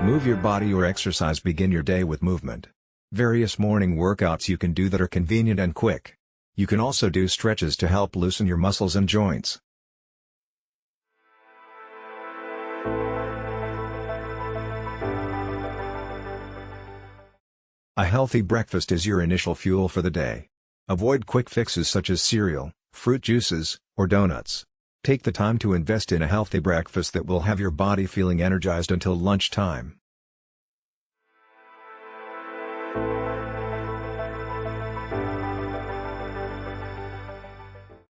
Move your body or exercise. Begin your day with movement. Various morning workouts you can do that are convenient and quick. You can also do stretches to help loosen your muscles and joints. A healthy breakfast is your initial fuel for the day. Avoid quick fixes such as cereal, fruit juices, or donuts. Take the time to invest in a healthy breakfast that will have your body feeling energized until lunchtime.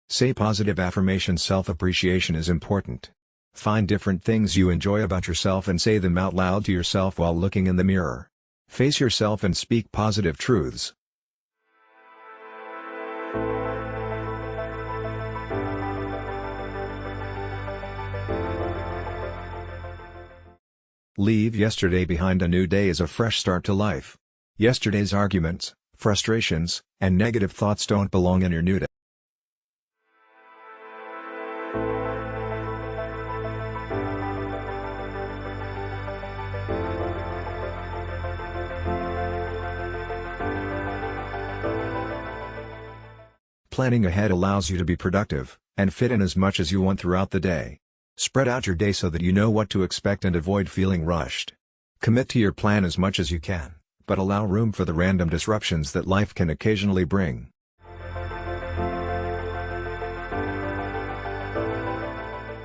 Say positive affirmations. Self-appreciation is important. Find different things you enjoy about yourself and say them out loud to yourself while looking in the mirror. Face yourself and speak positive truths. Leave yesterday behind. A new day is a fresh start to life. Yesterday's arguments, frustrations, and negative thoughts don't belong in your new day. Planning ahead allows you to be productive, and fit in as much as you want throughout the day. Spread out your day so that you know what to expect and avoid feeling rushed. Commit to your plan as much as you can, but allow room for the random disruptions that life can occasionally bring.